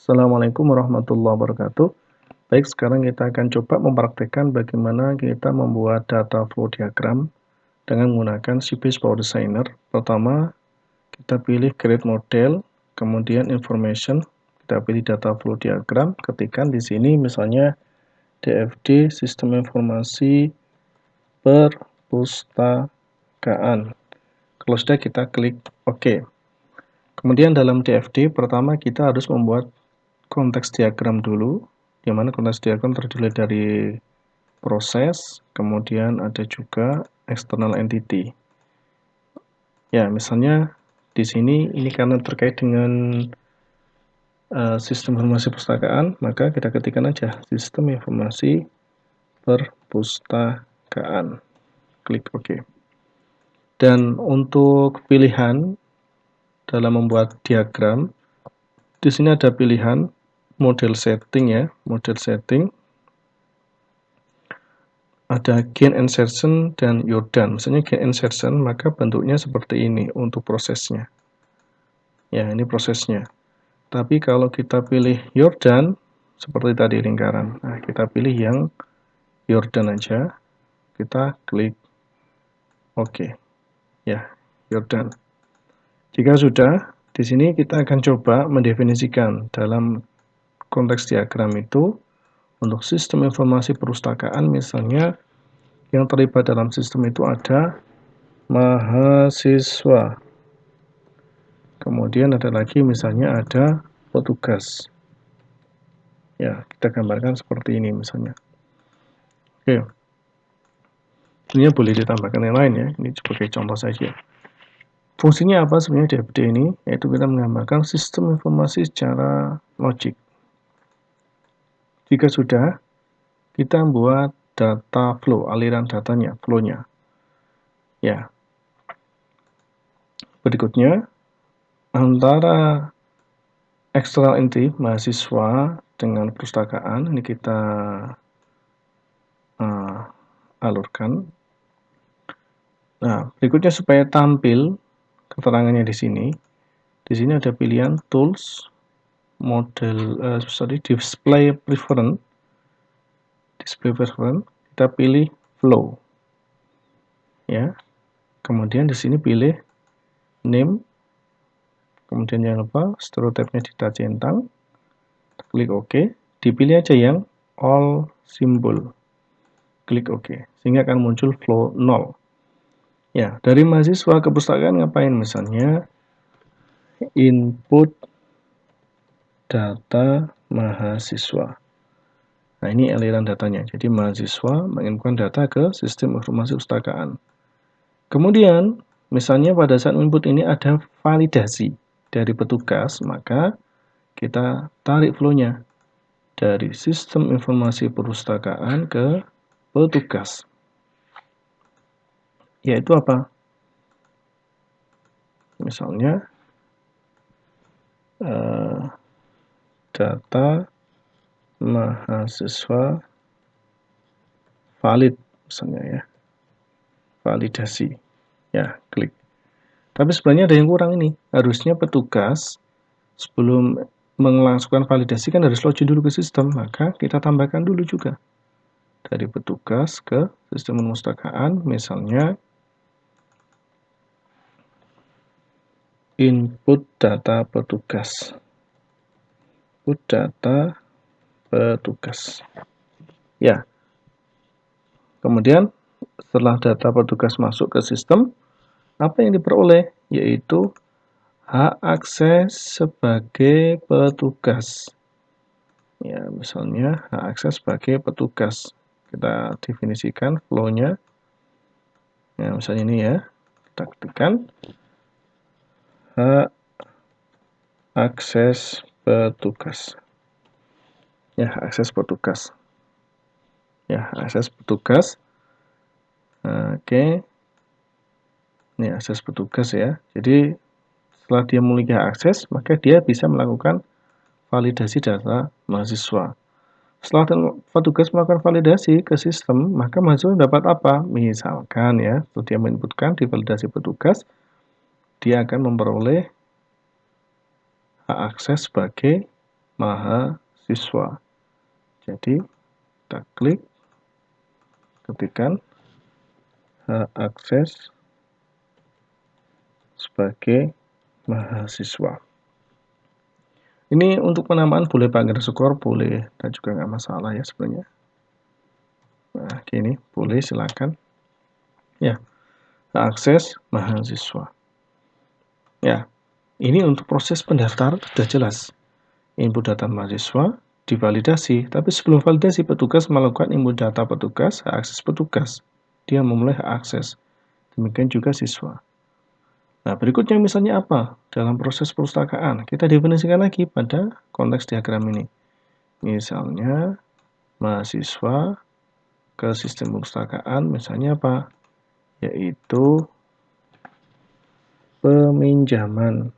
Assalamualaikum warahmatullahi wabarakatuh. Baik, sekarang kita akan coba mempraktekkan bagaimana kita membuat data flow diagram dengan menggunakan CBase Power Designer. Pertama, kita pilih Create Model, kemudian Information, kita pilih Data Flow Diagram, ketikkan di sini misalnya DFD Sistem Informasi Perpustakaan. Kalau sudah, kita klik OK. Kemudian dalam DFD, pertama kita harus membuat konteks diagram dulu, di mana konteks diagram terdiri dari proses, kemudian ada juga external entity. Ya, misalnya di sini ini karena terkait dengan sistem informasi perpustakaan, maka kita ketikkan aja sistem informasi perpustakaan. Klik OK. Dan untuk pilihan dalam membuat diagram, di sini ada pilihan model setting ya, model setting. Ada gain insertion dan Jordan. Misalnya gain insertion, maka bentuknya seperti ini untuk prosesnya. Ya, ini prosesnya. Tapi kalau kita pilih Jordan, seperti tadi lingkaran. Nah, kita pilih yang Jordan aja. Kita klik OK. Ya, Jordan. Jika sudah, di sini kita akan coba mendefinisikan dalam konteks diagram itu untuk sistem informasi perpustakaan, misalnya yang terlibat dalam sistem itu ada mahasiswa. Kemudian ada lagi misalnya ada petugas. Ya, kita gambarkan seperti ini misalnya. Oke. Sebenarnya boleh ditambahkan yang lain ya. Ini sebagai contoh saja. Fungsinya apa sebenarnya DFD ini? Yaitu kita menggambarkan sistem informasi secara logik. Jika sudah, kita buat data flow, aliran datanya, flow-nya. Ya. Berikutnya, antara external entity mahasiswa dengan perpustakaan ini kita alurkan. Nah, berikutnya supaya tampil keterangannya di sini ada pilihan tools, model, display preference, kita pilih flow, ya. Kemudian di sini pilih name, kemudian jangan lupa stereotype-nya ditacentang, klik OK, dipilih aja yang all symbol, klik OK, sehingga akan muncul flow 0. Ya, dari mahasiswa ke perpustakaan ngapain? Misalnya input data mahasiswa. Nah, ini aliran datanya. Jadi mahasiswa menginputkan data ke sistem informasi perpustakaan. Kemudian, misalnya pada saat input ini ada validasi dari petugas, maka kita tarik flow-nya dari sistem informasi perpustakaan ke petugas. Yaitu apa? Misalnya data mahasiswa valid misalnya ya, validasi ya, klik. Tapi sebenarnya ada yang kurang ini, harusnya petugas sebelum melangsungkan validasi kan harus login dulu ke sistem, maka kita tambahkan dulu juga dari petugas ke sistem perpustakaan, misalnya input data petugas, input data petugas ya. Kemudian setelah data petugas masuk ke sistem, apa yang diperoleh? Yaitu hak akses sebagai petugas. Ya, misalnya hak akses sebagai petugas. Kita definisikan flow-nya. Ya, misalnya ini ya. Kita ketikkan hak akses petugas. Ya, akses petugas. Ya, akses petugas. Oke. Ini akses petugas ya. Jadi setelah dia memiliki akses, maka dia bisa melakukan validasi data mahasiswa. Setelah petugas melakukan validasi ke sistem, maka mahasiswa dapat apa? Misalkan ya, setelah dia menginputkan di validasi petugas, dia akan memperoleh hak akses sebagai mahasiswa. Jadi kita klik, ketikkan hak akses sebagai mahasiswa. Ini untuk penamaan boleh pakai underscore, boleh, dan juga nggak masalah ya sebenarnya. Nah, gini, boleh silakan. Ya, hak akses mahasiswa. Ya, ini untuk proses pendaftaran sudah jelas. Input data mahasiswa, divalidasi, tapi sebelum validasi petugas melakukan input data petugas, hak akses petugas. Dia memulai hak akses. Demikian juga siswa. Nah, berikutnya misalnya apa? Dalam proses perpustakaan, kita definisikan lagi pada konteks diagram ini. Misalnya, mahasiswa ke sistem perpustakaan, misalnya apa? Yaitu peminjaman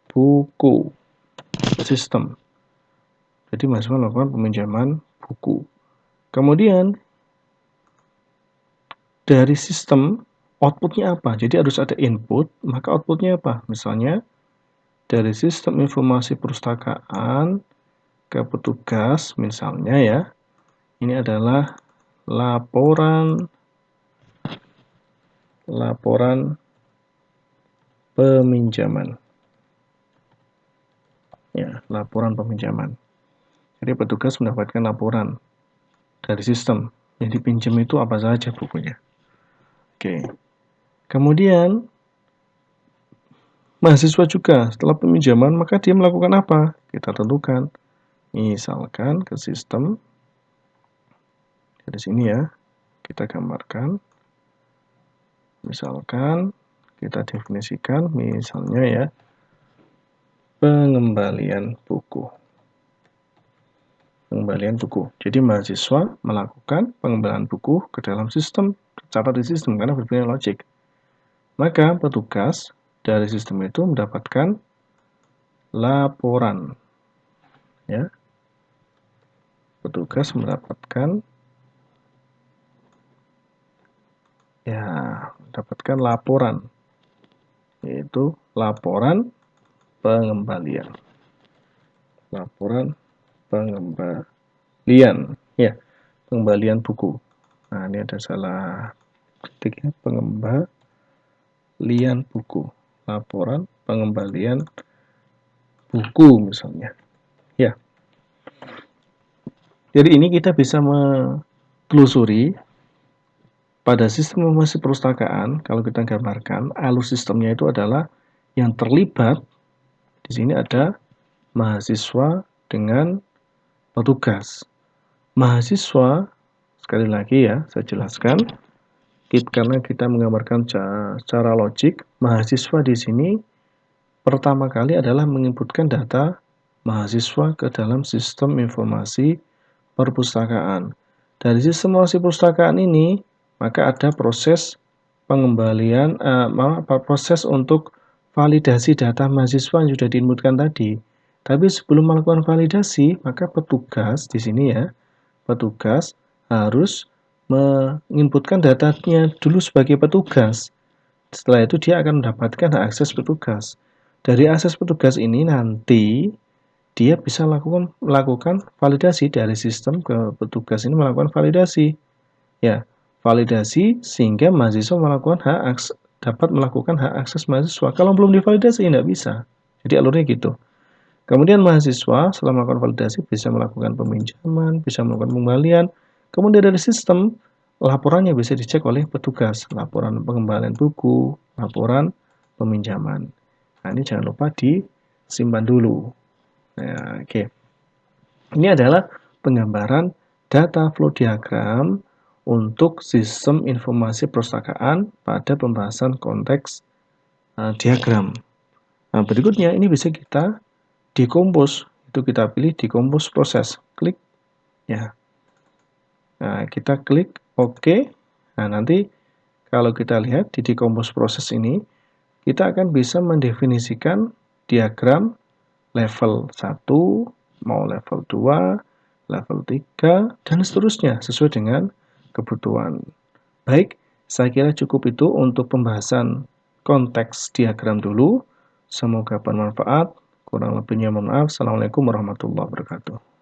buku sistem. Jadi mahasiswa melakukan peminjaman buku. Kemudian dari sistem outputnya apa? Jadi harus ada input, maka outputnya apa? Misalnya dari sistem informasi perpustakaan ke petugas, misalnya ya, ini adalah laporan peminjaman. Ya, laporan peminjaman. Jadi petugas mendapatkan laporan dari sistem. Yang dipinjam itu apa saja bukunya. Oke. Kemudian mahasiswa juga setelah peminjaman maka dia melakukan apa? Kita tentukan. Misalkan ke sistem dari sini ya. Kita gambarkan. Misalkan kita definisikan misalnya ya pengembalian buku. Jadi mahasiswa melakukan pengembalian buku ke dalam sistem, tercatat di sistem karena berpikir logik. Maka petugas dari sistem itu mendapatkan laporan. Ya. Petugas mendapatkan laporan, yaitu laporan pengembalian. Ya, pengembalian buku. Nah, ini ada salah ketik ya, pengembalian buku. Laporan pengembalian buku misalnya. Ya. Jadi ini kita bisa menelusuri pada sistem informasi perpustakaan, kalau kita gambarkan, alur sistemnya itu adalah yang terlibat, di sini ada mahasiswa dengan petugas. Mahasiswa, sekali lagi ya, saya jelaskan, karena kita menggambarkan secara logik, mahasiswa di sini pertama kali adalah menginputkan data mahasiswa ke dalam sistem informasi perpustakaan. Dari sistem informasi perpustakaan ini, maka ada proses pengembalian, proses untuk validasi data mahasiswa yang sudah diinputkan tadi. Tapi sebelum melakukan validasi, maka petugas di sini ya, petugas harus menginputkan datanya dulu sebagai petugas. Setelah itu dia akan mendapatkan hak akses petugas. Dari akses petugas ini nanti dia bisa melakukan validasi dari sistem ke petugas ini melakukan validasi. Ya, validasi sehingga mahasiswa dapat melakukan hak akses mahasiswa. Kalau belum divalidasi tidak bisa. Jadi alurnya gitu. Kemudian mahasiswa setelah melakukan validasi bisa melakukan peminjaman, bisa melakukan pengembalian. Kemudian dari sistem laporannya bisa dicek oleh petugas, laporan pengembalian buku, laporan peminjaman. Nah, ini jangan lupa disimpan dulu. Nah, oke. Ini adalah penggambaran data flow diagram untuk sistem informasi perpustakaan pada pembahasan konteks diagram. Nah, berikutnya ini bisa kita decompose. Itu kita pilih decompose proses. Klik ya. Nah, kita klik OK. Nah, nanti kalau kita lihat di decompose proses ini, kita akan bisa mendefinisikan diagram level 1, mau level 2, level 3, dan seterusnya sesuai dengan kebutuhan. Baik, saya kira cukup itu untuk pembahasan konteks diagram dulu. Semoga bermanfaat. Kurang lebihnya mohon maaf. Assalamualaikum warahmatullahi wabarakatuh.